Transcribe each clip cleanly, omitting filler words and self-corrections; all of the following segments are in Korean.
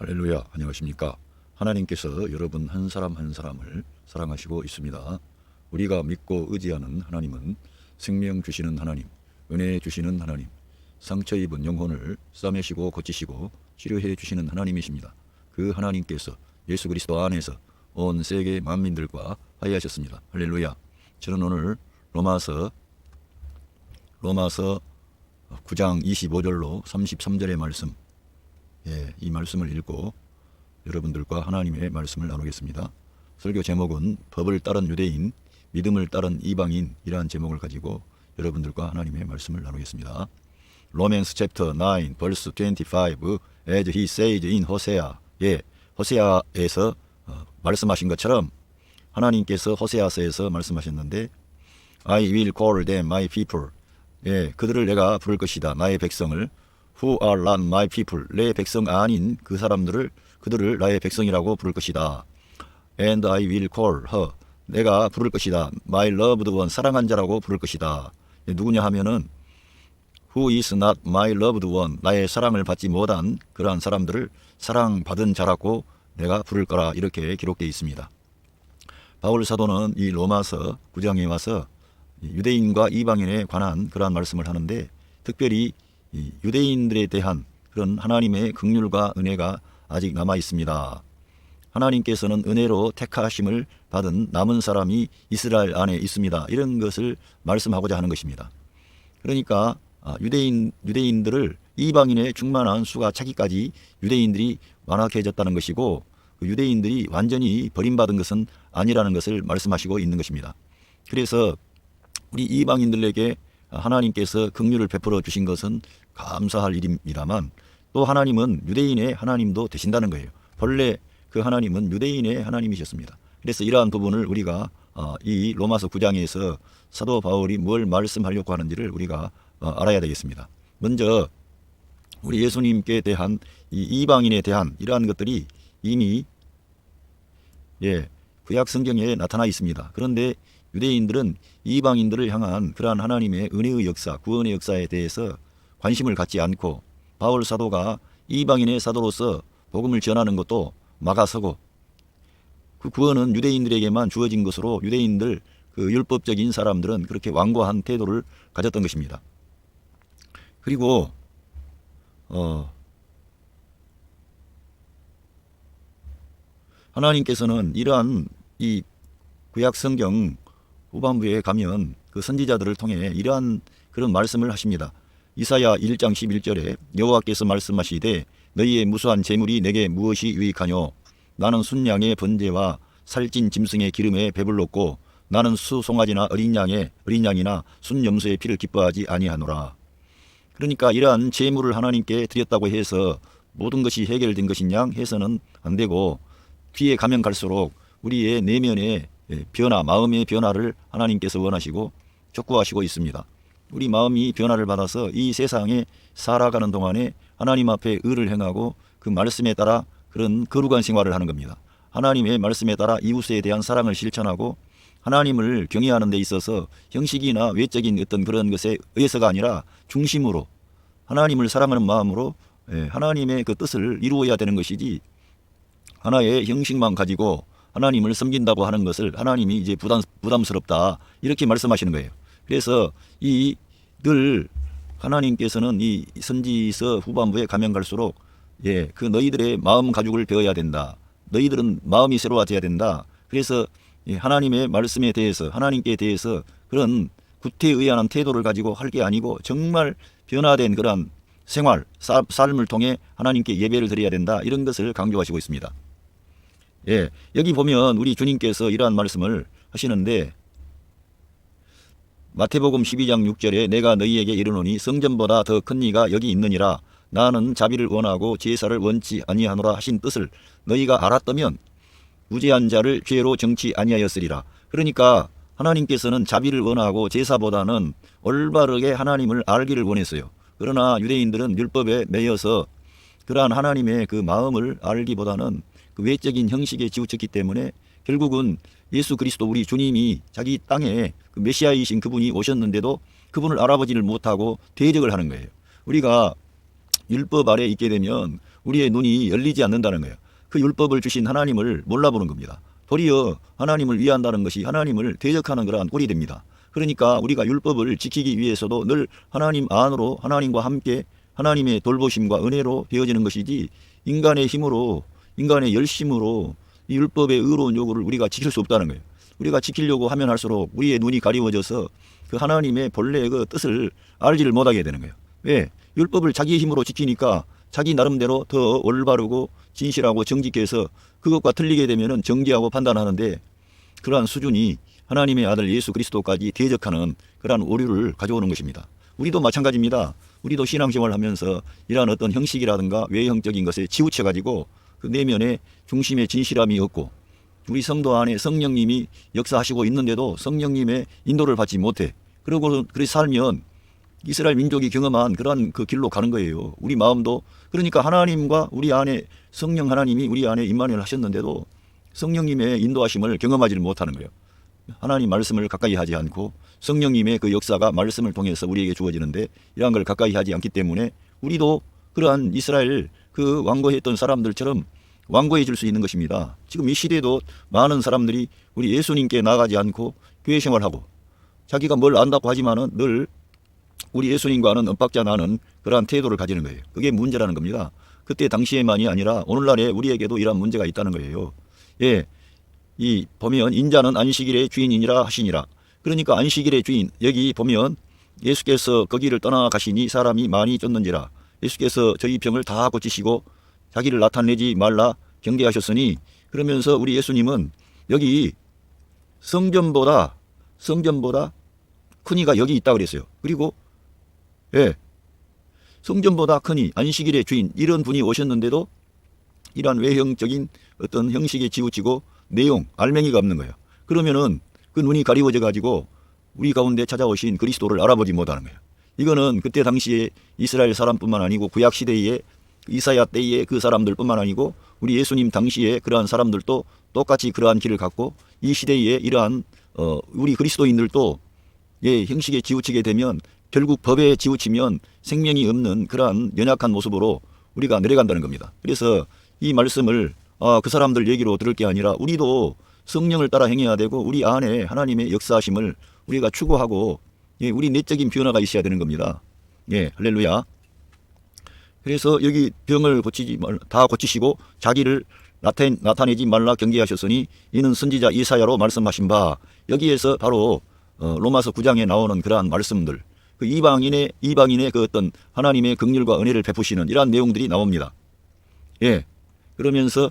할렐루야, 안녕하십니까. 하나님께서 여러분 한 사람 한 사람을 사랑하시고 있습니다. 우리가 믿고 의지하는 하나님은 생명 주시는 하나님, 은혜 주시는 하나님, 상처 입은 영혼을 싸매시고 고치시고 치료해 주시는 하나님이십니다. 그 하나님께서 예수 그리스도 안에서 온 세계 만민들과 화해하셨습니다. 할렐루야. 저는 오늘 로마서 9장 25절로 33절의 말씀, 이 말씀을 읽고 여러분들과 하나님의 말씀을 나누겠습니다. 설교 제목은 법을 따른 유대인, 믿음을 따른 이방인이라는 제목을 가지고 여러분들과 하나님의 말씀을 나누겠습니다. Romans chapter 9 verse 25 as he said in Hosea. 호세아에서 말씀하신 것처럼 하나님께서 호세아서에서 말씀하셨는데 I will call them my people. 그들을 내가 부를 것이다. 나의 백성을. Who are not my people. 내 백성 아닌 그들을 나의 백성이라고 부를 것이다. And I will call her. 내가 부를 것이다. My loved one. 사랑한 자라고 부를 것이다. 누구냐 하면은 Who is not my loved one. 나의 사랑을 받지 못한 그러한 사람들을 사랑받은 자라고 내가 부를 거라. 이렇게 기록되어 있습니다. 바울 사도는 이 로마서 9장에 와서 유대인과 이방인에 관한 그러한 말씀을 하는데 특별히 유대인들에 대한 그런 하나님의 긍휼과 은혜가 아직 남아 있습니다. 하나님께서는 은혜로 택하심을 받은 남은 사람이 이스라엘 안에 있습니다. 이런 것을 말씀하고자 하는 것입니다. 그러니까 유대인들을 이방인의 충만한 수가 차기까지 유대인들이 완악해졌다는 것이고 유대인들이 완전히 버림받은 것은 아니라는 것을 말씀하시고 있는 것입니다. 그래서 우리 이방인들에게 하나님께서 긍휼을 베풀어 주신 것은 감사할 일입니다만 또 하나님은 유대인의 하나님도 되신다는 거예요. 본래 그 하나님은 유대인의 하나님이셨습니다. 그래서 이러한 부분을 우리가 이 로마서 9장에서 사도 바울이 뭘 말씀하려고 하는지를 우리가 알아야 되겠습니다. 먼저 우리 예수님께 대한 이 이방인에 대한 이러한 것들이 이미 구약 성경에 나타나 있습니다. 그런데 유대인들은 이방인들을 향한 그러한 하나님의 은혜의 역사, 구원의 역사에 대해서 관심을 갖지 않고 바울 사도가 이방인의 사도로서 복음을 전하는 것도 막아서고 그 구원은 유대인들에게만 주어진 것으로 유대인들 그 율법적인 사람들은 그렇게 완고한 태도를 가졌던 것입니다. 그리고 하나님께서는 이러한 이 구약 성경 후반부에 가면 그 선지자들을 통해 이러한 그런 말씀을 하십니다. 이사야 1장 11절에 여호와께서 말씀하시되 너희의 무수한 재물이 내게 무엇이 유익하뇨. 나는 순양의 번제와 살찐 짐승의 기름에 배불렀고 나는 수송아지나 어린 양이나 순염소의 피를 기뻐하지 아니하노라. 그러니까 이러한 재물을 하나님께 드렸다고 해서 모든 것이 해결된 것이냐 해서는 안 되고 뒤에 가면 갈수록 우리의 내면의 변화, 마음의 변화를 하나님께서 원하시고 촉구하시고 있습니다. 우리 마음이 변화를 받아서 이 세상에 살아가는 동안에 하나님 앞에 의를 행하고 그 말씀에 따라 그런 거룩한 생활을 하는 겁니다. 하나님의 말씀에 따라 이웃에 대한 사랑을 실천하고 하나님을 경외하는 데 있어서 형식이나 외적인 어떤 그런 것에 의해서가 아니라 중심으로 하나님을 사랑하는 마음으로 하나님의 그 뜻을 이루어야 되는 것이지 하나의 형식만 가지고 하나님을 섬긴다고 하는 것을 하나님이 이제 부담스럽다 이렇게 말씀하시는 거예요. 그래서 늘 하나님께서는 이 선지서 후반부에 가면 갈수록 그 너희들의 마음 가죽을 배워야 된다. 너희들은 마음이 새로워져야 된다. 그래서 하나님의 말씀에 대해서 하나님께 대해서 그런 구태의연한 태도를 가지고 할 게 아니고 정말 변화된 그런 생활, 삶을 통해 하나님께 예배를 드려야 된다. 이런 것을 강조하시고 있습니다. 여기 보면 우리 주님께서 이러한 말씀을 하시는데 마태복음 12장 6절에 내가 너희에게 이르노니 성전보다 더 큰 이가 여기 있느니라. 나는 자비를 원하고 제사를 원치 아니하노라 하신 뜻을 너희가 알았다면 무죄한 자를 죄로 정치 아니하였으리라. 그러니까 하나님께서는 자비를 원하고 제사보다는 올바르게 하나님을 알기를 원했어요. 그러나 유대인들은 율법에 매여서 그러한 하나님의 그 마음을 알기보다는 그 외적인 형식에 치우쳤기 때문에 결국은 예수 그리스도 우리 주님이 자기 땅에 그 메시아이신 그분이 오셨는데도 그분을 알아보지를 못하고 대적을 하는 거예요. 우리가 율법 아래 있게 되면 우리의 눈이 열리지 않는다는 거예요. 그 율법을 주신 하나님을 몰라보는 겁니다. 도리어 하나님을 위한다는 것이 하나님을 대적하는 그러한 꼴이 됩니다. 그러니까 우리가 율법을 지키기 위해서도 늘 하나님 안으로 하나님과 함께 하나님의 돌보심과 은혜로 되어지는 것이지 인간의 힘으로 인간의 열심으로 이 율법의 의로운 요구를 우리가 지킬 수 없다는 거예요. 우리가 지키려고 하면 할수록 우리의 눈이 가리워져서 그 하나님의 본래의 그 뜻을 알지를 못하게 되는 거예요. 왜? 율법을 자기 힘으로 지키니까 자기 나름대로 더 올바르고 진실하고 정직해서 그것과 틀리게 되면은 정죄하고 판단하는데 그러한 수준이 하나님의 아들 예수 그리스도까지 대적하는 그러한 오류를 가져오는 것입니다. 우리도 마찬가지입니다. 우리도 신앙생활을 하면서 이러한 어떤 형식이라든가 외형적인 것에 치우쳐가지고 그 내면에 중심에 진실함이 없고 우리 성도 안에 성령님이 역사하시고 있는데도 성령님의 인도를 받지 못해. 그러고 그렇게 살면 이스라엘 민족이 경험한 그러한 그 길로 가는 거예요. 우리 마음도 그러니까 하나님과 우리 안에 성령 하나님이 우리 안에 임만을 하셨는데도 성령님의 인도하심을 경험하지를 못하는 거예요. 하나님 말씀을 가까이 하지 않고 성령님의 그 역사가 말씀을 통해서 우리에게 주어지는데 이러한 걸 가까이 하지 않기 때문에 우리도 그러한 이스라엘 그 완고했던 사람들처럼 완고해질 수 있는 것입니다. 지금 이 시대에도 많은 사람들이 우리 예수님께 나가지 않고 교회 생활하고 자기가 뭘 안다고 하지만은 늘 우리 예수님과는 엇박자 나는 그러한 태도를 가지는 거예요. 그게 문제라는 겁니다. 그때 당시에만이 아니라 오늘날에 우리에게도 이러한 문제가 있다는 거예요. 예, 이 보면 인자는 안식일의 주인이니라 하시니라. 그러니까 안식일의 주인 여기 보면 예수께서 거기를 떠나가시니 사람이 많이 쫓는지라. 예수께서 저희 병을 다 고치시고 자기를 나타내지 말라 경계하셨으니 그러면서 우리 예수님은 여기 성전보다 큰 이가 여기 있다 그랬어요. 그리고 예, 성전보다 크니 안식일의 주인 이런 분이 오셨는데도 이러한 외형적인 어떤 형식에 치우치고 내용 알맹이가 없는 거예요. 그러면은 그 눈이 가리워져 가지고 우리 가운데 찾아오신 그리스도를 알아보지 못하는 거예요. 이거는 그때 당시에 이스라엘 사람뿐만 아니고 구약 시대에 이사야 때의 그 사람들뿐만 아니고 우리 예수님 당시에 그러한 사람들도 똑같이 그러한 길을 갖고 이 시대에 이러한 우리 그리스도인들도 예, 형식에 치우치게 되면 결국 법에 치우치면 생명이 없는 그러한 연약한 모습으로 우리가 내려간다는 겁니다. 그래서 이 말씀을 그 사람들 얘기로 들을 게 아니라 우리도 성령을 따라 행해야 되고 우리 안에 하나님의 역사하심을 우리가 추구하고 예, 우리 내적인 변화가 있어야 되는 겁니다. 예, 할렐루야. 그래서 여기 병을 다 고치시고 자기를 나타내지 말라 경계하셨으니 이는 선지자 이사야로 말씀하신 바 여기에서 바로 로마서 9장에 나오는 그러한 말씀들 그 이방인의 그 어떤 하나님의 긍휼과 은혜를 베푸시는 이러한 내용들이 나옵니다. 예, 그러면서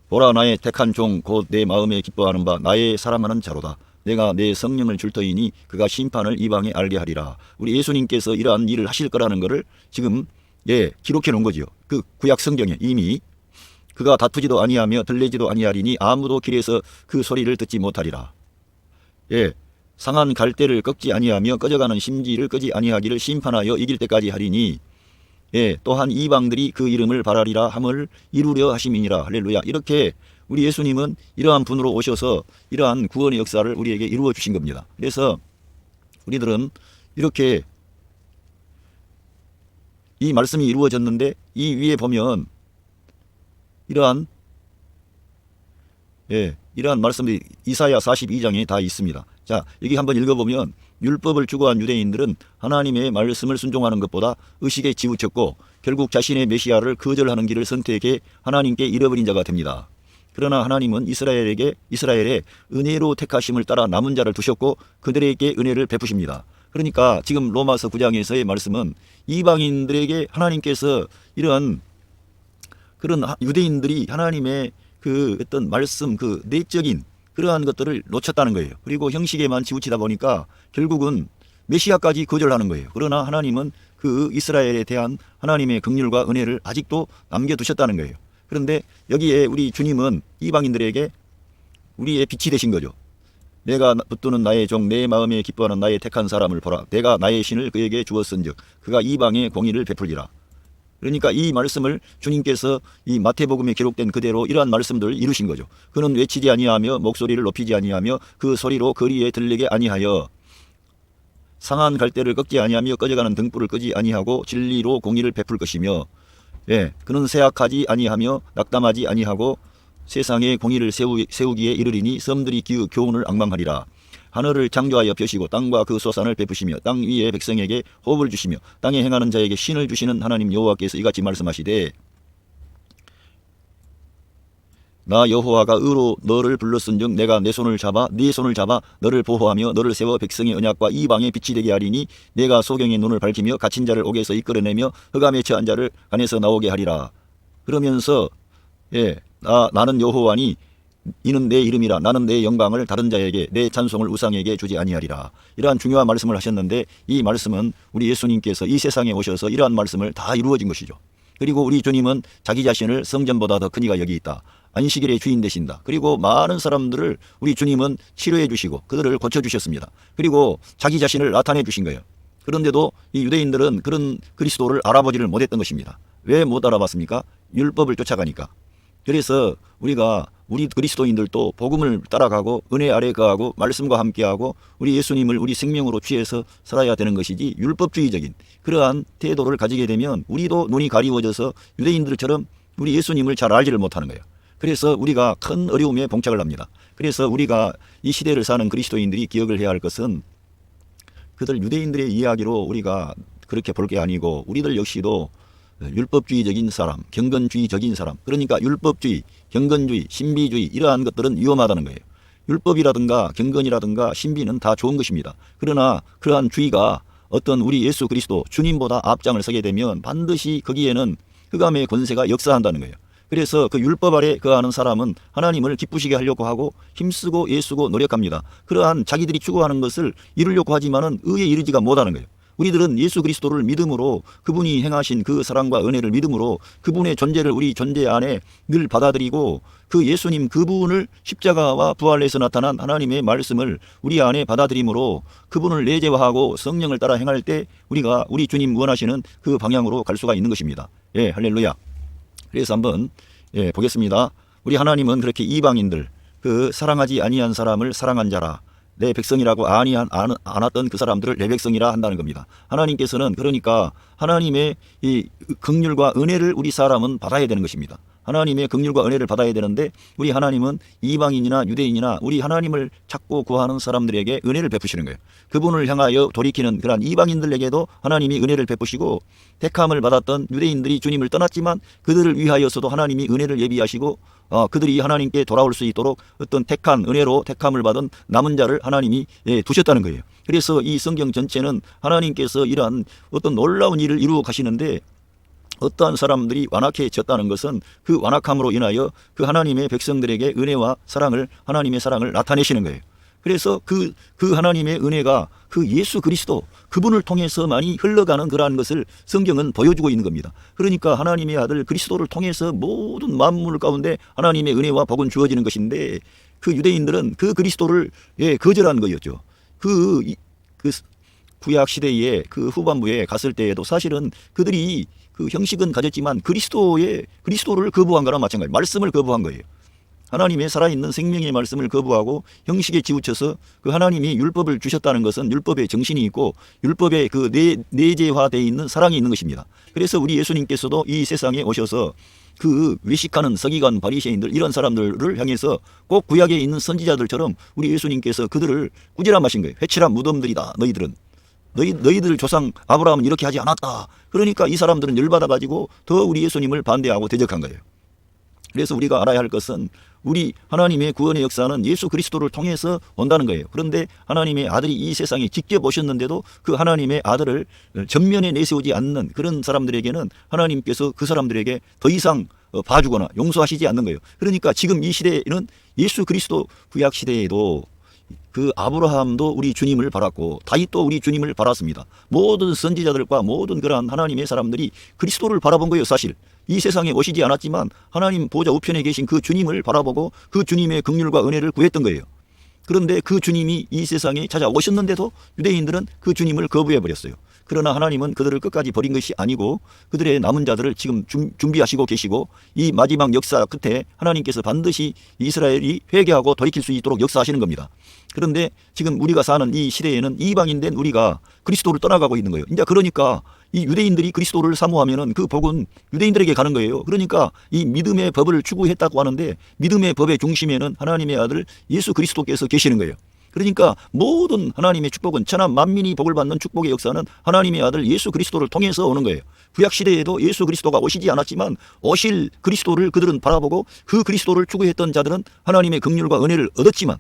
보라 나의 택한 종 곧 내 마음에 기뻐하는 바 나의 사랑하는 자로다. 내가 내 성령을 줄 터이니 그가 심판을 이방에 알게 하리라. 우리 예수님께서 이러한 일을 하실 거라는 것을 지금 예 기록해 놓은 거지요. 그 구약 성경에 이미 그가 다투지도 아니하며 들레지도 아니하리니 아무도 길에서 그 소리를 듣지 못하리라. 예, 상한 갈대를 꺾지 아니하며 꺼져가는 심지를 끄지 아니하기를 심판하여 이길 때까지 하리니 예, 또한 이방들이 그 이름을 바라리라 함을 이루려 하심이니라. 할렐루야. 이렇게 우리 예수님은 이러한 분으로 오셔서 이러한 구원의 역사를 우리에게 이루어 주신 겁니다. 그래서 우리들은 이렇게 이 말씀이 이루어졌는데 이 위에 보면 이러한 말씀들이 이사야 42장에 다 있습니다. 자, 여기 한번 읽어보면 율법을 추구한 유대인들은 하나님의 말씀을 순종하는 것보다 의식에 치우쳤고 결국 자신의 메시아를 거절하는 길을 선택해 하나님께 잃어버린 자가 됩니다. 그러나 하나님은 이스라엘의 은혜로 택하심을 따라 남은 자를 두셨고 그들에게 은혜를 베푸십니다. 그러니까 지금 로마서 9장에서의 말씀은 이방인들에게 하나님께서 이런 그런 유대인들이 하나님의 그 어떤 말씀 그 내적인 그러한 것들을 놓쳤다는 거예요. 그리고 형식에만 치우치다 보니까 결국은 메시아까지 거절하는 거예요. 그러나 하나님은 그 이스라엘에 대한 하나님의 긍휼과 은혜를 아직도 남겨두셨다는 거예요. 그런데 여기에 우리 주님은 이방인들에게 우리의 빛이 되신 거죠. 내가 붙드는 나의 종 내 마음에 기뻐하는 나의 택한 사람을 보라. 내가 나의 신을 그에게 주었은즉 그가 이방의 공의를 베풀리라. 그러니까 이 말씀을 주님께서 이 마태복음에 기록된 그대로 이러한 말씀들을 이루신 거죠. 그는 외치지 아니하며 목소리를 높이지 아니하며 그 소리로 거리에 들리게 아니하여 상한 갈대를 꺾지 아니하며 꺼져가는 등불을 끄지 아니하고 진리로 공의를 베풀 것이며 예, 그는 쇠약하지 아니하며 낙담하지 아니하고 세상에 공의를 세우기에 이르리니 섬들이 교훈을 앙망하리라. 하늘을 창조하여 펴시고 땅과 그 소산을 베푸시며 땅 위의 백성에게 호흡을 주시며 땅에 행하는 자에게 신을 주시는 하나님 여호와께서 이같이 말씀하시되 나 여호와가 의로 너를 불렀은즉 내가 내 손을 잡아 네 손을 잡아 너를 보호하며 너를 세워 백성의 언약과 이방의 빛이 되게 하리니 내가 소경의 눈을 밝히며 갇힌 자를 옥에서 이끌어내며 흑암에 처한 자를 간에서 나오게 하리라. 그러면서 나는 여호와니 이는 내 이름이라. 나는 내 영광을 다른 자에게 내 찬송을 우상에게 주지 아니하리라. 이러한 중요한 말씀을 하셨는데 이 말씀은 우리 예수님께서 이 세상에 오셔서 이러한 말씀을 다 이루어진 것이죠. 그리고 우리 주님은 자기 자신을 성전보다 더 큰 이가 여기 있다. 안식일의 주인 되신다. 그리고 많은 사람들을 우리 주님은 치료해 주시고 그들을 고쳐주셨습니다. 그리고 자기 자신을 나타내 주신 거예요. 그런데도 이 유대인들은 그런 그리스도를 알아보지를 못했던 것입니다. 왜 못 알아봤습니까? 율법을 쫓아가니까. 그래서 우리 그리스도인들도 복음을 따라가고 은혜 아래 거하고 말씀과 함께하고 우리 예수님을 우리 생명으로 취해서 살아야 되는 것이지 율법주의적인 그러한 태도를 가지게 되면 우리도 눈이 가리워져서 유대인들처럼 우리 예수님을 잘 알지를 못하는 거예요. 그래서 우리가 큰 어려움에 봉착을 합니다. 그래서 우리가 이 시대를 사는 그리스도인들이 기억을 해야 할 것은 그들 유대인들의 이야기로 우리가 그렇게 볼 게 아니고 우리들 역시도 율법주의적인 사람, 경건주의적인 사람, 그러니까 율법주의, 경건주의, 신비주의 이러한 것들은 위험하다는 거예요. 율법이라든가 경건이라든가 신비는 다 좋은 것입니다. 그러나 그러한 주의가 어떤 우리 예수 그리스도 주님보다 앞장을 서게 되면 반드시 거기에는 흑암의 권세가 역사한다는 거예요. 그래서 그 율법 아래 거하는 사람은 하나님을 기쁘시게 하려고 하고 힘쓰고 애쓰고 노력합니다. 그러한 자기들이 추구하는 것을 이루려고 하지만은 의에 이르지가 못하는 거예요. 우리들은 예수 그리스도를 믿음으로 그분이 행하신 그 사랑과 은혜를 믿음으로 그분의 존재를 우리 존재 안에 늘 받아들이고 그 예수님 그분을 십자가와 부활에서 나타난 하나님의 말씀을 우리 안에 받아들임으로 그분을 내재화하고 성령을 따라 행할 때 우리가 우리 주님 원하시는 그 방향으로 갈 수가 있는 것입니다. 예, 할렐루야. 그래서 한번 보겠습니다. 우리 하나님은 그렇게 이방인들 그 사랑하지 아니한 사람을 사랑한 자라 내 백성이라고 않았던 그 사람들을 내 백성이라 한다는 겁니다. 하나님께서는 그러니까 하나님의 이 긍휼과 은혜를 우리 사람은 받아야 되는 것입니다. 하나님의 긍휼과 은혜를 받아야 되는데 우리 하나님은 이방인이나 유대인이나 우리 하나님을 찾고 구하는 사람들에게 은혜를 베푸시는 거예요. 그분을 향하여 돌이키는 그러한 이방인들에게도 하나님이 은혜를 베푸시고 택함을 받았던 유대인들이 주님을 떠났지만 그들을 위하여서도 하나님이 은혜를 예비하시고 그들이 하나님께 돌아올 수 있도록 어떤 택한 은혜로 택함을 받은 남은 자를 하나님이 두셨다는 거예요. 그래서 이 성경 전체는 하나님께서 이러한 어떤 놀라운 일을 이루어 가시는데 어떠한 사람들이 완악해졌다는 것은 그 완악함으로 인하여 그 하나님의 백성들에게 은혜와 사랑을 하나님의 사랑을 나타내시는 거예요. 그래서 그 하나님의 은혜가 그 예수 그리스도 그분을 통해서만이 흘러가는 그러한 것을 성경은 보여주고 있는 겁니다. 그러니까 하나님의 아들 그리스도를 통해서 모든 만물 가운데 하나님의 은혜와 복은 주어지는 것인데 그 유대인들은 그 그리스도를 거절한 거였죠. 그 구약 시대에 그 후반부에 갔을 때에도 사실은 그들이 그 형식은 가졌지만 그리스도를 거부한 거랑 마찬가지예요. 말씀을 거부한 거예요. 하나님의 살아있는 생명의 말씀을 거부하고 형식에 치우쳐서 그 하나님이 율법을 주셨다는 것은 율법의 정신이 있고 율법의 그 내재화되어 있는 사랑이 있는 것입니다. 그래서 우리 예수님께서도 이 세상에 오셔서 그 외식하는 서기관 바리새인들 이런 사람들을 향해서 꼭 구약에 있는 선지자들처럼 우리 예수님께서 그들을 꾸지람하신 거예요. 회칠한 무덤들이다 너희들은. 너희들 조상 아브라함은 이렇게 하지 않았다. 그러니까 이 사람들은 열받아가지고 더 우리 예수님을 반대하고 대적한 거예요. 그래서 우리가 알아야 할 것은 우리 하나님의 구원의 역사는 예수 그리스도를 통해서 온다는 거예요. 그런데 하나님의 아들이 이 세상에 직접 오셨는데도 그 하나님의 아들을 전면에 내세우지 않는 그런 사람들에게는 하나님께서 그 사람들에게 더 이상 봐주거나 용서하시지 않는 거예요. 그러니까 지금 이 시대에는 예수 그리스도 구약 시대에도 그 아브라함도 우리 주님을 바랐고 다윗도 우리 주님을 바랐습니다. 모든 선지자들과 모든 그러한 하나님의 사람들이 그리스도를 바라본 거예요. 사실 이 세상에 오시지 않았지만 하나님 보좌 우편에 계신 그 주님을 바라보고 그 주님의 긍휼과 은혜를 구했던 거예요. 그런데 그 주님이 이 세상에 찾아오셨는데도 유대인들은 그 주님을 거부해버렸어요. 그러나 하나님은 그들을 끝까지 버린 것이 아니고 그들의 남은 자들을 지금 준비하시고 계시고 이 마지막 역사 끝에 하나님께서 반드시 이스라엘이 회개하고 돌이킬 수 있도록 역사하시는 겁니다. 그런데 지금 우리가 사는 이 시대에는 이방인 된 우리가 그리스도를 떠나가고 있는 거예요. 이제 그러니까 이 유대인들이 그리스도를 사모하면은 그 복은 유대인들에게 가는 거예요. 그러니까 이 믿음의 법을 추구했다고 하는데 믿음의 법의 중심에는 하나님의 아들 예수 그리스도께서 계시는 거예요. 그러니까 모든 하나님의 축복은 천하 만민이 복을 받는 축복의 역사는 하나님의 아들 예수 그리스도를 통해서 오는 거예요. 구약시대에도 예수 그리스도가 오시지 않았지만 오실 그리스도를 그들은 바라보고 그 그리스도를 추구했던 자들은 하나님의 긍휼과 은혜를 얻었지만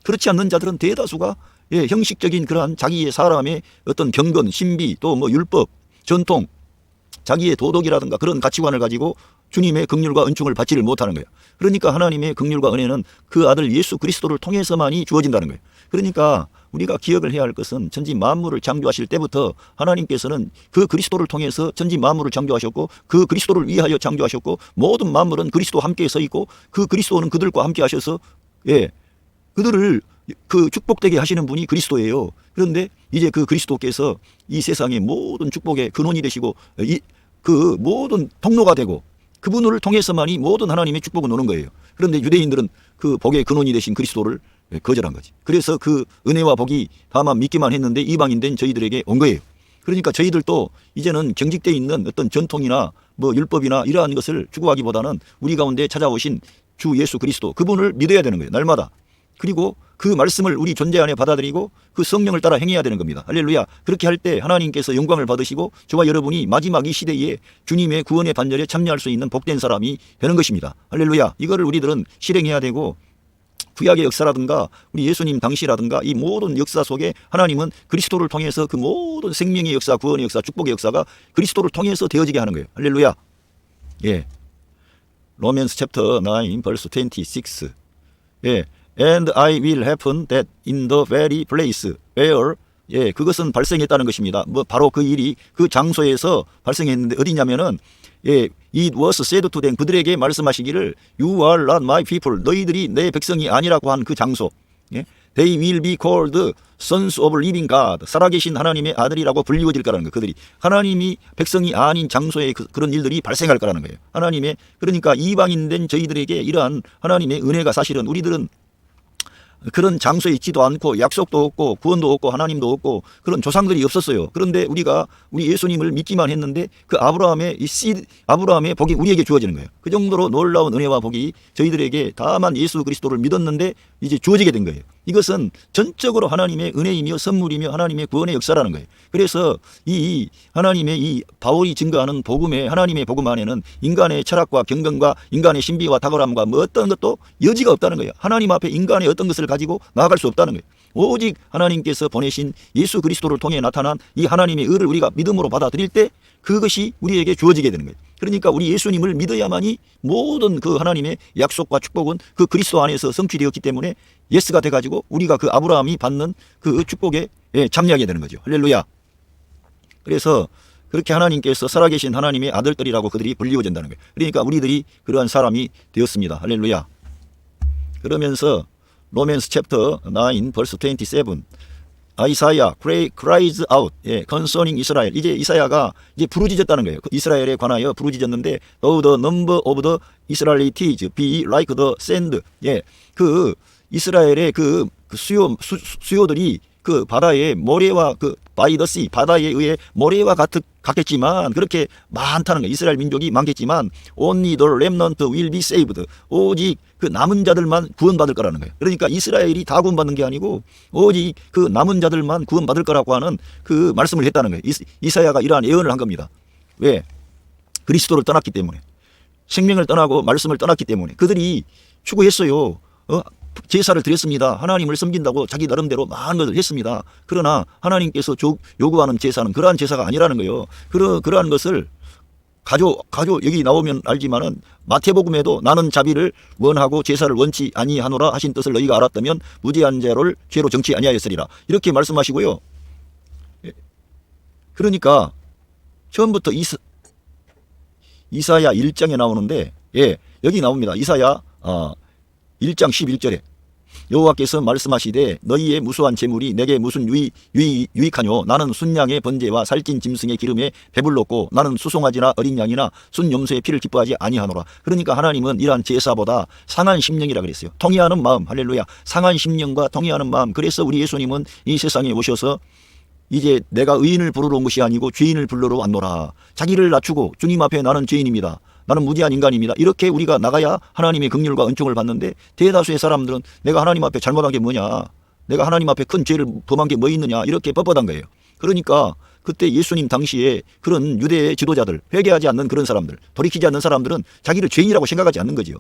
그렇지 않는 자들은 대다수가 형식적인 그러한 자기의 사람의 어떤 경건, 신비, 또 뭐 율법, 전통, 자기의 도덕이라든가 그런 가치관을 가지고 주님의 긍휼과 은총을 받지를 못하는 거예요. 그러니까 하나님의 긍휼과 은혜는 그 아들 예수 그리스도를 통해서만이 주어진다는 거예요. 그러니까 우리가 기억을 해야 할 것은 천지 만물을 창조하실 때부터 하나님께서는 그 그리스도를 통해서 천지 만물을 창조하셨고 그 그리스도를 위하여 창조하셨고 모든 만물은 그리스도와 함께 서 있고 그 그리스도는 그들과 함께 하셔서 그들을 그 축복되게 하시는 분이 그리스도예요. 그런데 이제 그 그리스도께서 이 세상의 모든 축복의 근원이 되시고 그 모든 통로가 되고 그분을 통해서만이 모든 하나님의 축복은 오는 거예요. 그런데 유대인들은 그 복의 근원이 되신 그리스도를 거절한 거지. 그래서 그 은혜와 복이 다만 믿기만 했는데 이방인된 저희들에게 온 거예요. 그러니까 저희들도 이제는 경직되어 있는 어떤 전통이나 뭐 율법이나 이러한 것을 추구하기보다는 우리 가운데 찾아오신 주 예수 그리스도 그분을 믿어야 되는 거예요. 날마다. 그리고 그 말씀을 우리 존재 안에 받아들이고 그 성령을 따라 행해야 되는 겁니다. 할렐루야. 그렇게 할 때 하나님께서 영광을 받으시고 저와 여러분이 마지막 이 시대에 주님의 구원의 반열에 참여할 수 있는 복된 사람이 되는 것입니다. 할렐루야. 이거를 우리들은 실행해야 되고 구약의 역사라든가 우리 예수님 당시라든가 이 모든 역사 속에 하나님은 그리스도를 통해서 그 모든 생명의 역사, 구원의 역사, 축복의 역사가 그리스도를 통해서 되어지게 하는 거예요. 할렐루야. 예. 로맨스 챕터 9 벌스 26. 예. And I will happen that in the very place where 그것은 발생했다는 것입니다. 뭐 바로 그 일이 그 장소에서 발생했는데 어디냐면은 it was said to them 그들에게 말씀하시기를 you are not my people 너희들이 내 백성이 아니라고 한 그 장소. They will be called sons of living God 살아계신 하나님의 아들이라고 불리워질 거라는 거예요. 그들이 하나님이 백성이 아닌 장소에 그런 일들이 발생할 거라는 거예요. 하나님의 그러니까 이방인된 저희들에게 이러한 하나님의 은혜가 사실은 우리들은 그런 장소에 있지도 않고 약속도 없고 구원도 없고 하나님도 없고 그런 조상들이 없었어요. 그런데 우리가 우리 예수님을 믿기만 했는데 그 아브라함의 아브라함의 복이 우리에게 주어지는 거예요. 그 정도로 놀라운 은혜와 복이 저희들에게 다만 예수 그리스도를 믿었는데 이제 주어지게 된 거예요. 이것은 전적으로 하나님의 은혜이며 선물이며 하나님의 구원의 역사라는 거예요. 그래서 이 하나님의 이 바울이 증거하는 복음의 하나님의 복음 안에는 인간의 철학과 경건과 인간의 신비와 탁월함과 뭐 어떤 것도 여지가 없다는 거예요. 하나님 앞에 인간의 어떤 것을 가지고 나아갈 수 없다는 거예요. 오직 하나님께서 보내신 예수 그리스도를 통해 나타난 이 하나님의 의를 우리가 믿음으로 받아들일 때 그것이 우리에게 주어지게 되는 거예요. 그러니까 우리 예수님을 믿어야만이 모든 그 하나님의 약속과 축복은 그 그리스도 안에서 성취되었기 때문에 예스가 돼가지고 우리가 그 아브라함이 받는 그 축복에 참여하게 되는 거죠. 할렐루야. 그래서 그렇게 하나님께서 살아계신 하나님의 아들들이라고 그들이 불리워진다는 거예요. 그러니까 우리들이 그러한 사람이 되었습니다. 할렐루야. 그러면서 로맨스 챕터 9 벌스 27 이사야 cries out concerning 이스라엘 이제 이사야가 이제 부르짖었다는 거예요. 이스라엘에 관하여 부르짖었는데 though the number of the Israelites be like the sand 그 이스라엘의 그 수요들이 그 바다의 모래와 그 by the sea 바다에 의해 모래와 같겠지만 그렇게 많다는 거예요. 이스라엘 민족이 많겠지만 only the remnant will be saved 오직 그 남은 자들만 구원받을 거라는 거예요. 그러니까 이스라엘이 다 구원받는 게 아니고 오직 그 남은 자들만 구원받을 거라고 하는 그 말씀을 했다는 거예요. 이사야가 이러한 예언을 한 겁니다. 왜? 그리스도를 떠났기 때문에 생명을 떠나고 말씀을 떠났기 때문에 그들이 추구했어요. 제사를 드렸습니다. 하나님을 섬긴다고 자기 나름대로 많은 것을 했습니다. 그러나 하나님께서 요구하는 제사는 그러한 제사가 아니라는 거예요. 그러한 것을 가져 여기 나오면 알지만은 마태복음에도 나는 자비를 원하고 제사를 원치 아니하노라 하신 뜻을 너희가 알았다면 무죄한 자를 죄로 정치 아니하였으리라. 이렇게 말씀하시고요. 그러니까 처음부터 이사야 1장에 나오는데 여기 나옵니다. 이사야 1장 11절에 여호와께서 말씀하시되 너희의 무수한 재물이 내게 무슨 유익하뇨 나는 순양의 번제와 살찐 짐승의 기름에 배불렀고 나는 수송아지나 어린 양이나 순염소의 피를 기뻐하지 아니하노라. 그러니까 하나님은 이러한 제사보다 상한 심령이라 그랬어요. 통회하는 마음. 할렐루야. 상한 심령과 통회하는 마음. 그래서 우리 예수님은 이 세상에 오셔서 이제 내가 의인을 부르러 온 것이 아니고 죄인을 부르러 왔노라. 자기를 낮추고 주님 앞에 나는 죄인입니다. 나는 무지한 인간입니다. 이렇게 우리가 나가야 하나님의 긍휼과 은총을 받는데 대다수의 사람들은 내가 하나님 앞에 잘못한 게 뭐냐, 내가 하나님 앞에 큰 죄를 범한 게 뭐 있느냐, 이렇게 뻣뻣한 거예요. 그러니까 그때 예수님 당시에 그런 유대의 지도자들, 회개하지 않는 그런 사람들, 돌이키지 않는 사람들은 자기를 죄인이라고 생각하지 않는 거지요.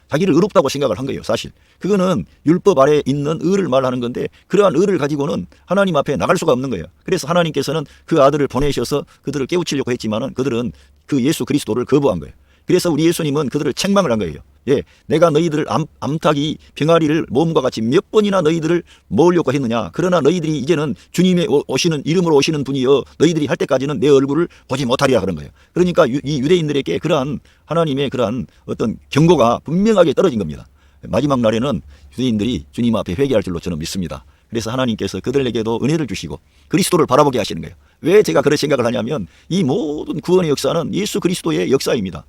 자기를 의롭다고 생각을 한 거예요. 사실 그거는 율법 아래에 있는 의를 말하는 건데, 그러한 의를 가지고는 하나님 앞에 나갈 수가 없는 거예요. 그래서 하나님께서는 그 아들을 보내셔서 그들을 깨우치려고 했지만은 그들은 그 예수 그리스도를 거부한 거예요. 그래서 우리 예수님은 그들을 책망을 한 거예요. 예, 내가 너희들을 암탉이 병아리를 모음과 같이 몇 번이나 너희들을 모으려고 했느냐. 그러나 너희들이 이제는 주님의 오시는 이름으로 오시는 분이여 너희들이 할 때까지는 내 얼굴을 보지 못하리라 그런 거예요. 그러니까 이 유대인들에게 그러한 하나님의 그러한 어떤 경고가 분명하게 떨어진 겁니다. 마지막 날에는 유대인들이 주님 앞에 회개할 줄로 저는 믿습니다. 그래서 하나님께서 그들에게도 은혜를 주시고 그리스도를 바라보게 하시는 거예요. 왜 제가 그런 생각을 하냐면 이 모든 구원의 역사는 예수 그리스도의 역사입니다.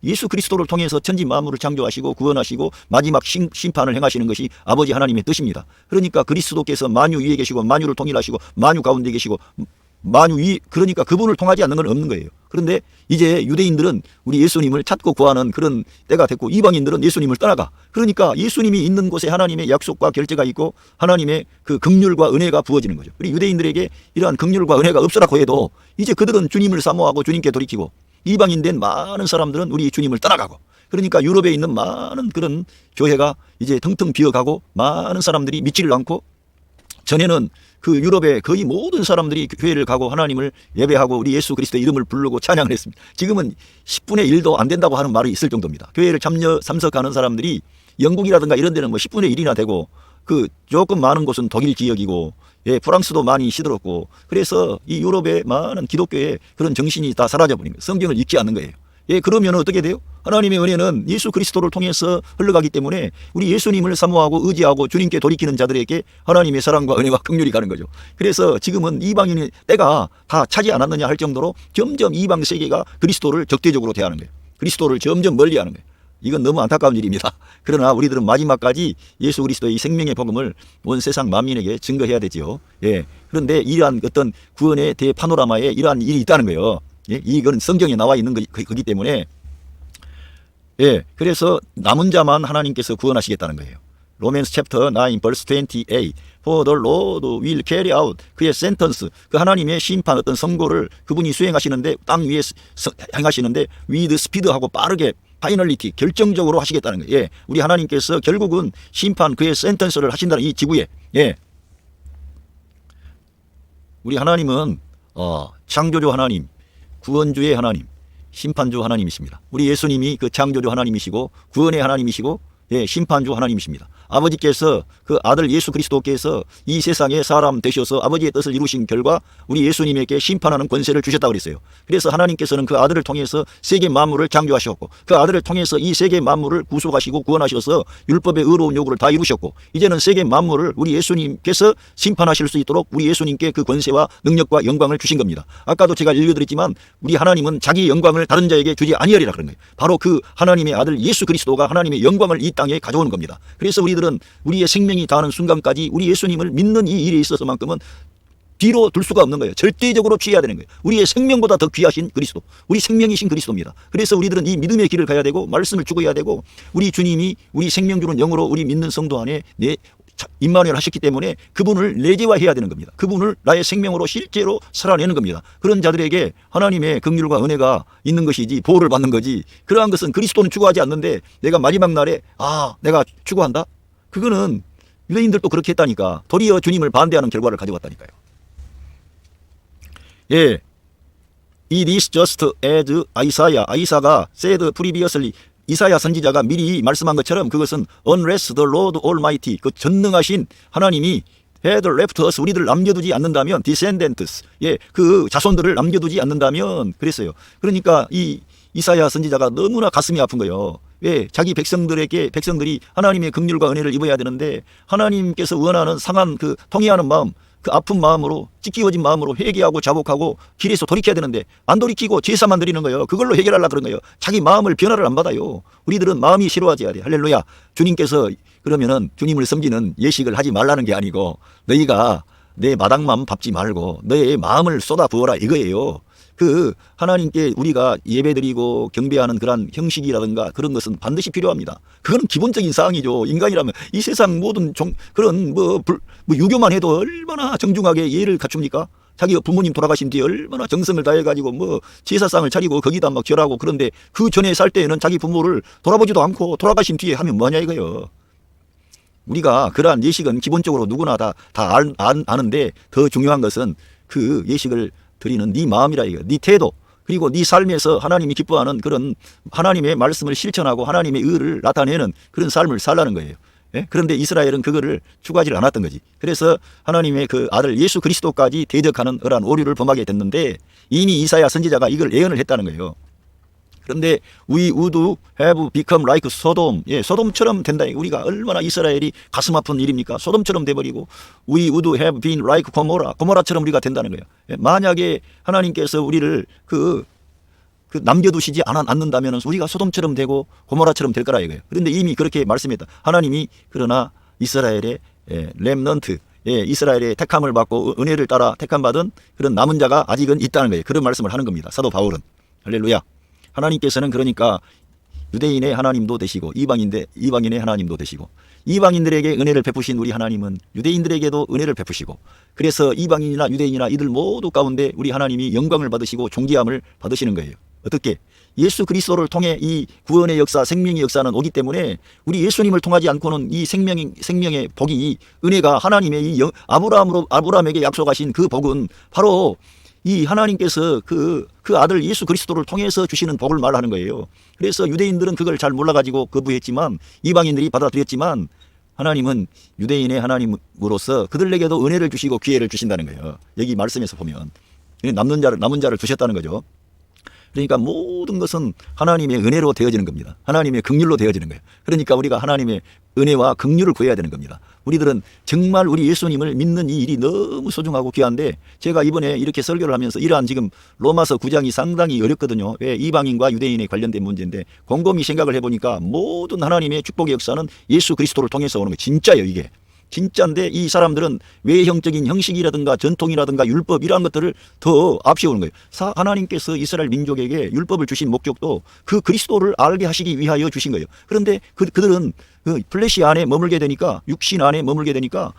예수 그리스도를 통해서 천지 만물을 창조하시고 구원하시고 마지막 심판을 행하시는 것이 아버지 하나님의 뜻입니다. 그러니까 그리스도께서 만유 위에 계시고 만유를 통일하시고 만유 가운데 계시고 만유 위, 그러니까 그분을 통하지 않는 건 없는 거예요. 그런데 이제 유대인들은 우리 예수님을 찾고 구하는 그런 때가 됐고 이방인들은 예수님을 떠나가. 그러니까 예수님이 있는 곳에 하나님의 약속과 결제가 있고 하나님의 그 긍휼과 은혜가 부어지는 거죠. 우리 유대인들에게 이러한 긍휼과 은혜가 없으라고 해도 이제 그들은 주님을 사모하고 주님께 돌이키고, 이방인된 많은 사람들은 우리 주님을 떠나가고, 그러니까 유럽에 있는 많은 그런 교회가 이제 텅텅 비어가고 많은 사람들이 믿지를 않고, 전에는 그 유럽의 거의 모든 사람들이 교회를 가고 하나님을 예배하고 우리 예수 그리스도의 이름을 부르고 찬양을 했습니다. 지금은 10분의 1도 안 된다고 하는 말이 있을 정도입니다. 교회를 참석하는 사람들이 영국이라든가 이런 데는 뭐 10분의 1이나 되고, 그 조금 많은 곳은 독일 지역이고, 예, 프랑스도 많이 시들었고, 그래서 이 유럽의 많은 기독교의 그런 정신이 다 사라져버린 거예요. 성경을 읽지 않는 거예요. 예, 그러면 어떻게 돼요? 하나님의 은혜는 예수 그리스도를 통해서 흘러가기 때문에 우리 예수님을 사모하고 의지하고 주님께 돌이키는 자들에게 하나님의 사랑과 은혜와 긍휼이 가는 거죠. 그래서 지금은 이방인의 때가 다 차지 않았느냐 할 정도로 점점 이방 세계가 그리스도를 적대적으로 대하는 거예요. 그리스도를 점점 멀리하는 거예요. 이건 너무 안타까운 일입니다. 그러나 우리들은 마지막까지 예수 그리스도의 이 생명의 복음을 온 세상 만민에게 증거해야 되지요. 예. 그런데 이러한 어떤 구원의 대파노라마에 이러한 일이 있다는 거예요. 예. 이건 성경에 나와 있는 거기 때문에, 예. 그래서 남은 자만 하나님께서 구원하시겠다는 거예요. 로맨스 챕터 9 verse 28. For the Lord will carry out 그의 센턴스, 그 하나님의 심판 어떤 선고를 그분이 수행하시는데, 땅 위에 행하시는데 with speed하고 빠르게, 파이널리티, 결정적으로 하시겠다는 거예요. 예. 우리 하나님께서 결국은 심판, 그의 센턴스를 하신다는 이 지구에, 예. 우리 하나님은 창조주 하나님, 구원주의 하나님, 심판주 하나님이십니다. 우리 예수님이 그 창조주 하나님이시고 구원의 하나님이시고, 예, 심판주 하나님이십니다. 아버지께서 그 아들 예수 그리스도께서 이 세상에 사람 되셔서 아버지의 뜻을 이루신 결과 우리 예수님에게 심판하는 권세를 주셨다고 그랬어요. 그래서 하나님께서는 그 아들을 통해서 세계 만물을 창조하셨고, 그 아들을 통해서 이 세계 만물을 구속하시고 구원하셔서 율법의 의로운 요구를 다 이루셨고, 이제는 세계 만물을 우리 예수님께서 심판하실 수 있도록 우리 예수님께 그 권세와 능력과 영광을 주신 겁니다. 아까도 제가 읽어드렸지만 우리 하나님은 자기 영광을 다른 자에게 주지 아니하리라 그런 거예요. 바로 그 하나님의 아들 예수 그리스도가 하나님의 영광을 이 땅에 가져오는 겁니다. 그래서 우리들은 우리의 생명이 다하는 순간까지 우리 예수님을 믿는 이 일에 있어서만큼은 뒤로 둘 수가 없는 거예요. 절대적으로 취해야 되는 거예요. 우리의 생명보다 더 귀하신 그리스도, 우리 생명이신 그리스도입니다. 그래서 우리들은 이 믿음의 길을 가야 되고 말씀을 죽어야 되고, 우리 주님이 우리 생명 주는 영으로 우리 믿는 성도 안에 임마누엘 하셨기 때문에 그분을 내재화해야 되는 겁니다. 그분을 나의 생명으로 실제로 살아내는 겁니다. 그런 자들에게 하나님의 긍휼과 은혜가 있는 것이지 보호를 받는 거지, 그러한 것은 그리스도는 추구하지 않는데 내가 마지막 날에 내가 추구한다? 그거는 유대인들도 그렇게 했다니까. 도리어 주님을 반대하는 결과를 가져왔다니까요. 예, It is just as 아이사가 said previously, 이사야 선지자가 미리 말씀한 것처럼 그것은 unless the Lord Almighty, 그 전능하신 하나님이 had left us, 우리들 남겨두지 않는다면, descendants, 예, 그 자손들을 남겨두지 않는다면 그랬어요. 그러니까 이 이사야 선지자가 너무나 가슴이 아픈 거예요. 왜? 자기 백성들이 하나님의 긍휼과 은혜를 입어야 되는데 하나님께서 원하는 상한 그 통회하는 마음, 그 아픈 마음으로, 찢기워진 마음으로 회개하고 자복하고 길에서 돌이켜야 되는데 안 돌이키고 제사만 드리는 거예요. 그걸로 해결하려고 그런 거예요. 자기 마음을 변화를 안 받아요. 우리들은 마음이 새로워져야 돼. 할렐루야. 주님께서 그러면은 주님을 섬기는 예식을 하지 말라는 게 아니고, 너희가 내 마당만 밟지 말고 너의 마음을 쏟아 부어라 이거예요. 그 하나님께 우리가 예배드리고 경배하는 그런 형식이라든가 그런 것은 반드시 필요합니다. 그거는 기본적인 사항이죠. 인간이라면 이 세상 모든 그런 유교만 해도 얼마나 정중하게 예를 갖춥니까? 자기 부모님 돌아가신 뒤에 얼마나 정성을 다해가지고 제사상을 차리고 거기다 막 절하고, 그런데 그 전에 살 때에는 자기 부모를 돌아보지도 않고 돌아가신 뒤에 하면 뭐냐 이거요. 우리가 그러한 예식은 기본적으로 누구나 다 아는데, 더 중요한 것은 그 예식을 드리는 네 마음이라 이거, 네 태도, 그리고 네 삶에서 하나님이 기뻐하는 그런 하나님의 말씀을 실천하고 하나님의 의를 나타내는 그런 삶을 살라는 거예요. 예? 그런데 이스라엘은 그거를 추구하지 않았던 거지. 그래서 하나님의 그 아들 예수 그리스도까지 대적하는 그러한 오류를 범하게 됐는데, 이미 이사야 선지자가 이걸 예언을 했다는 거예요. 그런데 we would have become like Sodom. 예, 소돔처럼 된다. 우리가 얼마나 이스라엘이 가슴 아픈 일입니까? 소돔처럼 돼버리고, we would have been like Gomorrah. 고모라처럼 우리가 된다는 거예요. 예, 만약에 하나님께서 우리를 남겨두시지 않는다면 우리가 소돔처럼 되고 고모라처럼 될 거라 이거예요. 그런데 이미 그렇게 말씀했다. 하나님이 그러나 이스라엘의 렘넌트, 이스라엘의 택함을 받고 은혜를 따라 택함받은 그런 남은 자가 아직은 있다는 거예요. 그런 말씀을 하는 겁니다. 사도 바울은. 할렐루야. 하나님께서는 그러니까 유대인의 하나님도 되시고 이방인의 하나님도 되시고, 이방인들에게 은혜를 베푸신 우리 하나님은 유대인들에게도 은혜를 베푸시고, 그래서 이방인이나 유대인이나 이들 모두 가운데 우리 하나님이 영광을 받으시고 존귀함을 받으시는 거예요. 어떻게? 예수 그리스도를 통해 이 구원의 역사, 생명의 역사는 오기 때문에 우리 예수님을 통하지 않고는 이 생명의 복이, 은혜가, 하나님의 이 아브라함에게 약속하신 그 복은 바로 이 하나님께서 그 아들 예수 그리스도를 통해서 주시는 복을 말하는 거예요. 그래서 유대인들은 그걸 잘 몰라가지고 거부했지만, 이방인들이 받아들였지만, 하나님은 유대인의 하나님으로서 그들에게도 은혜를 주시고 기회를 주신다는 거예요. 여기 말씀에서 보면 남은 자를 주셨다는 거죠. 그러니까 모든 것은 하나님의 은혜로 되어지는 겁니다. 하나님의 긍휼로 되어지는 거예요. 그러니까 우리가 하나님의 은혜와 긍휼을 구해야 되는 겁니다. 우리들은 정말 우리 예수님을 믿는 이 일이 너무 소중하고 귀한데, 제가 이번에 이렇게 설교를 하면서 이러한 지금 로마서 9장이 상당히 어렵거든요. 왜? 이방인과 유대인에 관련된 문제인데, 곰곰이 생각을 해보니까 모든 하나님의 축복의 역사는 예수 그리스도를 통해서 오는 거예요. 진짜예요, 이게. 진짜인데 이 사람들은 외형적인 형식이라든가 전통이라든가 율법, 이러한 것들을 더 앞세우는 거예요. 하나님께서 이스라엘 민족에게 율법을 주신 목적도 그 그리스도를 알게 하시기 위하여 주신 거예요. 그런데 그들은 그 플래시 안에 머물게 되니까, 육신 안에 머물게 되니까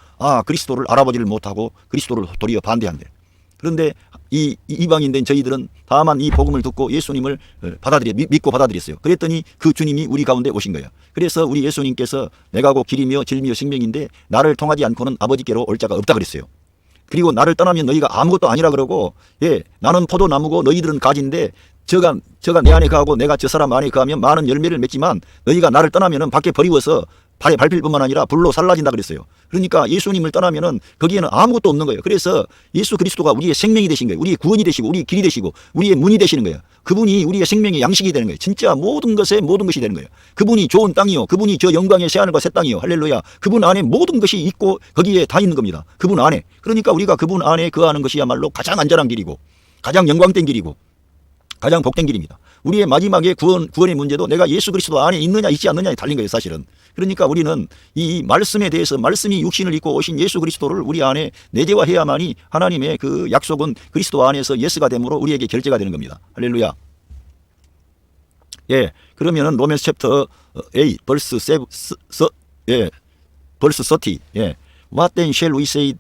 그리스도를 알아보지를 못하고 그리스도를 도리어 반대한대. 그런데 이 이방인된 저희들은 다만 이 복음을 듣고 예수님을 믿고 받아들였어요. 그랬더니 그 주님이 우리 가운데 오신 거예요. 그래서 우리 예수님께서 내가 곧 길이며 진리며 생명인데 나를 통하지 않고는 아버지께로 올 자가 없다 그랬어요. 그리고 나를 떠나면 너희가 아무것도 아니라 그러고, 나는 포도나무고 너희들은 가지인데 저가 내 안에 가고 내가 저 사람 안에 가면 많은 열매를 맺지만, 너희가 나를 떠나면은 밖에 버리워서 발에 밟힐 뿐만 아니라 불로 살라진다 그랬어요. 그러니까 예수님을 떠나면은 거기에는 아무것도 없는 거예요. 그래서 예수 그리스도가 우리의 생명이 되신 거예요. 우리의 구원이 되시고 우리의 길이 되시고 우리의 문이 되시는 거예요. 그분이 우리의 생명의 양식이 되는 거예요. 진짜 모든 것에 모든 것이 되는 거예요. 그분이 좋은 땅이요, 그분이 저 영광의 새하늘과 새 땅이요, 할렐루야. 그분 안에 모든 것이 있고 거기에 다 있는 겁니다. 그분 안에. 그러니까 우리가 그분 안에 거하는 것이야말로 가장 안전한 길이고 가장 영광된 길이고 가장 복된 길입니다. 우리의 마지막에 구원의 문제도 내가 예수 그리스도 안에 있느냐 있지 않느냐에 달린 거예요, 사실은. 그러니까 우리는 이 말씀에 대해서, 말씀이 육신을 입고 오신 예수 그리스도를 우리 안에 내재화해야만이 하나님의 그 약속은 그리스도 안에서 예스가 되므로 우리에게 결제가 되는 겁니다. 할렐루야. 그러면은 로맨스 챕터 8 벌스 30. What then shall we say?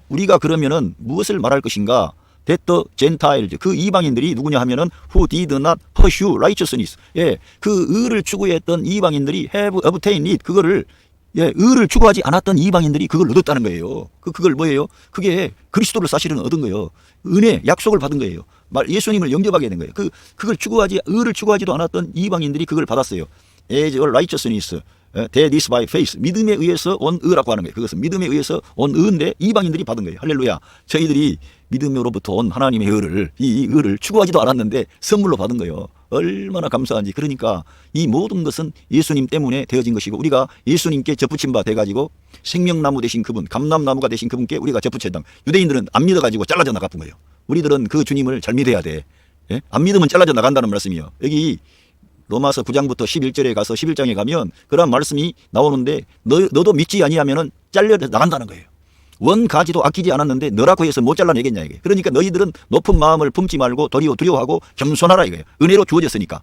우리가 그러면은 무엇을 말할 것인가? That the Gentiles, 그 이방인들이 누구냐 하면은 who did not pursue righteousness. 그 의를 추구했던 이방인들이 have obtained it. 그거를 의를 추구하지 않았던 이방인들이 그걸 얻었다는 거예요. 그걸 뭐예요? 그게 그리스도를 사실은 얻은 거예요. 은혜, 약속을 받은 거예요. 예수님을 영접하게 된 거예요. 그걸 의를 추구하지도 않았던 이방인들이 그걸 받았어요. As a righteousness. That is by faith. 믿음에 의해서 온 의라고 하는 거예요. 그것은 믿음에 의해서 온 의인데 이방인들이 받은 거예요. 할렐루야. 저희들이 믿음으로부터 온 하나님의 이 의를 추구하지도 않았는데 선물로 받은 거예요. 얼마나 감사한지. 그러니까 이 모든 것은 예수님 때문에 되어진 것이고, 우리가 예수님께 접붙임 바 돼가지고 생명나무 되신 그분, 감람나무가 되신 그분께 우리가 접붙였다. 유대인들은 안 믿어가지고 잘라져 나갔던 거예요. 우리들은 그 주님을 잘 믿어야 돼. 안 믿으면 잘라져 나간다는 말씀이에요. 여기 로마서 9장부터 11절에 가서 11장에 가면 그런 말씀이 나오는데, 너도 믿지 아니하면은 잘려 나간다는 거예요. 원 가지도 아끼지 않았는데 너라고 해서 못 잘라내겠냐 이게. 그러니까 너희들은 높은 마음을 품지 말고 도리어 두려워하고 겸손하라 이거예요. 은혜로 주어졌으니까.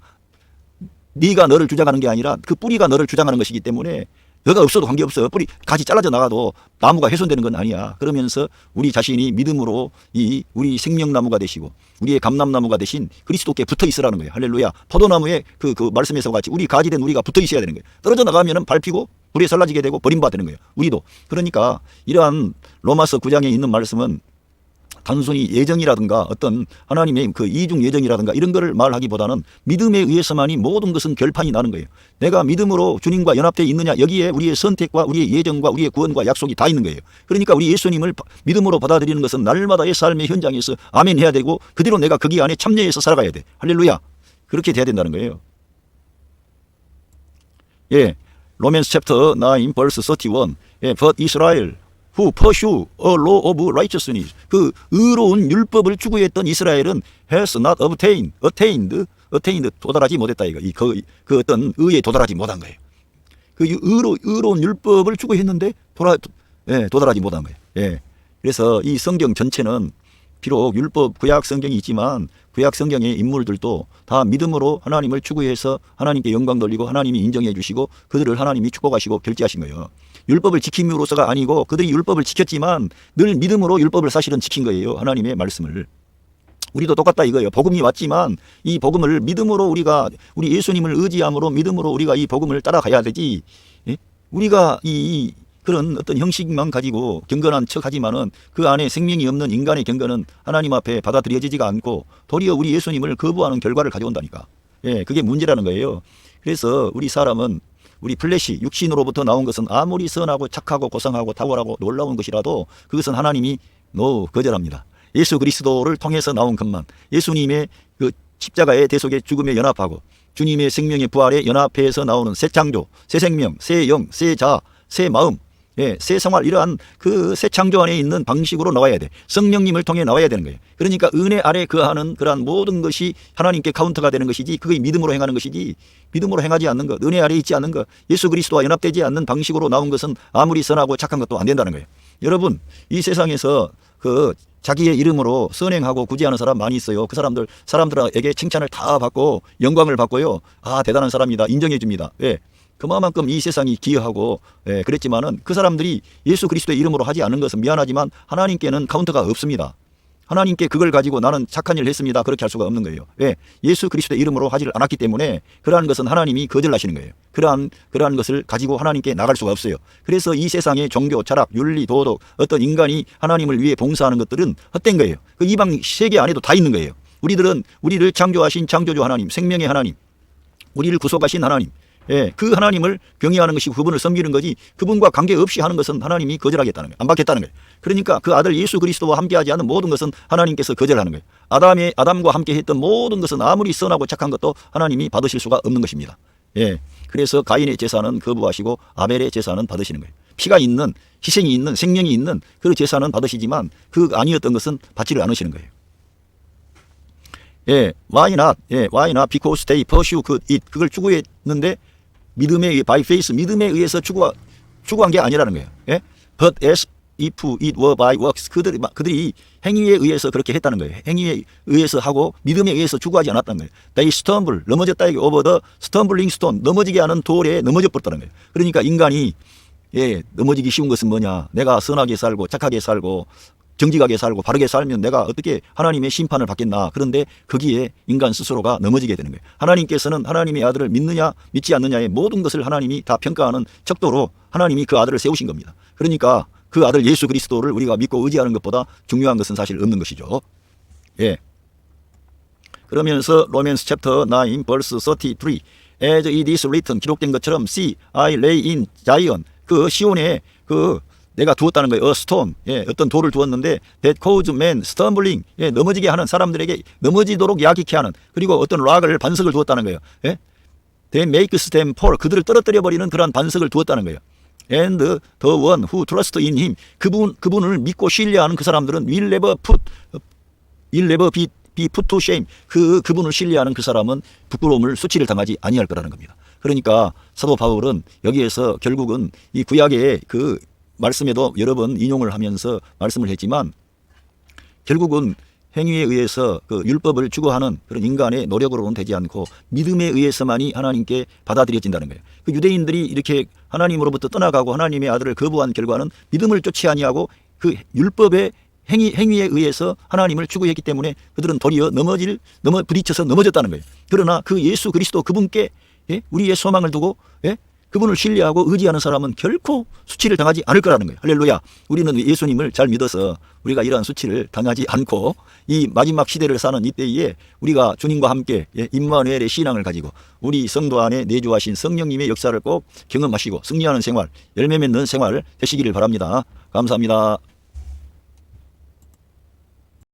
네가 너를 주장하는 게 아니라 그 뿌리가 너를 주장하는 것이기 때문에 너가 없어도 관계없어. 뿌리 가지 잘라져 나가도 나무가 훼손되는 건 아니야. 그러면서 우리 자신이 믿음으로 이 우리 생명나무가 되시고 우리의 감람나무가 되신 그리스도께 붙어 있으라는 거예요. 할렐루야. 포도나무에 그 말씀에서 같이 우리 가지된 우리가 붙어 있어야 되는 거예요. 떨어져 나가면은 밟히고 불에 살라지게 되고 버림받는 거예요. 우리도. 그러니까 이러한 로마서 9장에 있는 말씀은 단순히 예정이라든가 어떤 하나님의 그 이중 예정이라든가 이런 거를 말하기보다는 믿음에 의해서만이 모든 것은 결판이 나는 거예요. 내가 믿음으로 주님과 연합되어 있느냐, 여기에 우리의 선택과 우리의 예정과 우리의 구원과 약속이 다 있는 거예요. 그러니까 우리 예수님을 믿음으로 받아들이는 것은 날마다의 삶의 현장에서 아멘 해야 되고 그대로 내가 거기 안에 참여해서 살아가야 돼. 할렐루야. 그렇게 돼야 된다는 거예요. 예, 로맨스 챕터 9 verse 31. 예, but Israel who pursue a law of righteousness. 그 의로운 율법을 추구했던 이스라엘은 has not attained 도달하지 못했다 이거. 그 어떤 의에 도달하지 못한 거예요. 그 의로운 율법을 추구했는데 도달하지 못한 거예요. 예. 그래서 이 성경 전체는 비록 율법 구약 성경이 있지만 구약 성경의 인물들도 다 믿음으로 하나님을 추구해서 하나님께 영광 돌리고 하나님이 인정해 주시고 그들을 하나님이 축복하시고 결제하신 거예요. 율법을 지킴으로써가 아니고 그들이 율법을 지켰지만 늘 믿음으로 율법을 사실은 지킨 거예요. 하나님의 말씀을. 우리도 똑같다 이거예요. 복음이 왔지만 이 복음을 믿음으로 우리 예수님을 의지함으로 믿음으로 우리가 이 복음을 따라가야 되지. 예? 우리가 그런 어떤 형식만 가지고 경건한 척하지만은 그 안에 생명이 없는 인간의 경건은 하나님 앞에 받아들여지지가 않고 도리어 우리 예수님을 거부하는 결과를 가져온다니까. 예, 그게 문제라는 거예요. 그래서 우리 사람은 우리 플래시 육신으로부터 나온 것은 아무리 선하고 착하고 고상하고 탁월하고 놀라운 것이라도 그것은 하나님이 거절합니다. 예수 그리스도를 통해서 나온 것만 예수님의 그 십자가의 대속의 죽음에 연합하고 주님의 생명의 부활에 연합해서 나오는 새 창조, 새 생명, 새 영, 새 자, 새 마음, 예, 새 생활 이러한 그 새 창조 안에 있는 방식으로 나와야 돼. 성령님을 통해 나와야 되는 거예요. 그러니까 은혜 아래 거하는 그러한 모든 것이 하나님께 카운터가 되는 것이지 그게 믿음으로 행하는 것이지 믿음으로 행하지 않는 것, 은혜 아래 있지 않는 것, 예수 그리스도와 연합되지 않는 방식으로 나온 것은 아무리 선하고 착한 것도 안 된다는 거예요. 여러분 이 세상에서 그 자기의 이름으로 선행하고 구제하는 사람 많이 있어요. 그 사람들에게 칭찬을 다 받고 영광을 받고요. 아 대단한 사람이다 인정해 줍니다. 예. 그만큼 이 세상이 기여하고 그랬지만은 그 사람들이 예수 그리스도의 이름으로 하지 않은 것은 미안하지만 하나님께는 카운터가 없습니다. 하나님께 그걸 가지고 나는 착한 일을 했습니다. 그렇게 할 수가 없는 거예요. 왜? 예수 그리스도의 이름으로 하지를 않았기 때문에 그러한 것은 하나님이 거절하시는 거예요. 그러한 것을 가지고 하나님께 나갈 수가 없어요. 그래서 이 세상의 종교, 철학, 윤리, 도덕 어떤 인간이 하나님을 위해 봉사하는 것들은 헛된 거예요. 그 이방 세계 안에도 다 있는 거예요. 우리를 창조하신 창조주 하나님, 생명의 하나님, 우리를 구속하신 하나님, 예, 그 하나님을 경외하는 것이 그분을 섬기는 거지 그분과 관계없이 하는 것은 하나님이 거절하겠다는 거예요. 안 받겠다는 거예요. 그러니까 그 아들 예수 그리스도와 함께하지 않은 모든 것은 하나님께서 거절하는 거예요. 아담과 함께 했던 모든 것은 아무리 선하고 착한 것도 하나님이 받으실 수가 없는 것입니다. 예, 그래서 가인의 제사는 거부하시고 아벨의 제사는 받으시는 거예요. 피가 있는, 희생이 있는, 생명이 있는 그 제사는 받으시지만 그 아니었던 것은 받지를 않으시는 거예요. 예, why not? Because they pursue it. 그걸 추구했는데 by faith, 믿음에 의해서 추구한 게 아니라는 거예요. 예? But as if it were by works. 그들이 행위에 의해서 그렇게 했다는 거예요. 행위에 의해서 하고 믿음에 의해서 추구하지 않았다는 거예요. They stumble, 넘어졌다 이게 over the stumbling stone. 넘어지게 하는 돌에 넘어져 버렸다는 거예요. 그러니까 인간이 넘어지기 쉬운 것은 뭐냐? 내가 선하게 살고 착하게 살고 정직하게 살고 바르게 살면 내가 어떻게 하나님의 심판을 받겠나. 그런데 거기에 인간 스스로가 넘어지게 되는 거예요. 하나님께서는 하나님의 아들을 믿느냐 믿지 않느냐의 모든 것을 하나님이 다 평가하는 척도로 하나님이 그 아들을 세우신 겁니다. 그러니까 그 아들 예수 그리스도를 우리가 믿고 의지하는 것보다 중요한 것은 사실 없는 것이죠. 예. 그러면서 로맨스 챕터 9 verse 33 As it is written 기록된 것처럼 See I lay in Zion 그 시온에 내가 두었다는 거예요. A stone. 예, 어떤 돌을 두었는데 that cause man stumbling. 예, 넘어지게 하는 사람들에게 넘어지도록 야기케 하는 그리고 어떤 반석을 두었다는 거예요. 예? That makes them fall. 그들을 떨어뜨려 버리는 그러한 반석을 두었다는 거예요. And the one who trusts in him. 그분을 믿고 신뢰하는 그 사람들은 will never be put to shame. 그분을 신뢰하는 그 사람은 부끄러움을 수치를 당하지 아니할 거라는 겁니다. 그러니까 사도 바울은 여기에서 결국은 이 구약의 말씀에도 여러 번 인용을 하면서 말씀을 했지만 결국은 행위에 의해서 그 율법을 추구하는 그런 인간의 노력으로는 되지 않고 믿음에 의해서만이 하나님께 받아들여진다는 거예요. 그 유대인들이 이렇게 하나님으로부터 떠나가고 하나님의 아들을 거부한 결과는 믿음을 쫓지 아니하고 그 율법의 행위에 의해서 하나님을 추구했기 때문에 그들은 도리어 부딪혀서 넘어졌다는 거예요. 그러나 그 예수 그리스도 그분께 우리의 소망을 두고 그분을 신뢰하고 의지하는 사람은 결코 수치를 당하지 않을 거라는 거예요. 할렐루야. 우리는 예수님을 잘 믿어서 우리가 이러한 수치를 당하지 않고 이 마지막 시대를 사는 이때에 우리가 주님과 함께 임마누엘의 신앙을 가지고 우리 성도 안에 내주하신 성령님의 역사를 꼭 경험하시고 승리하는 생활, 열매 맺는 생활 되시기를 바랍니다. 감사합니다.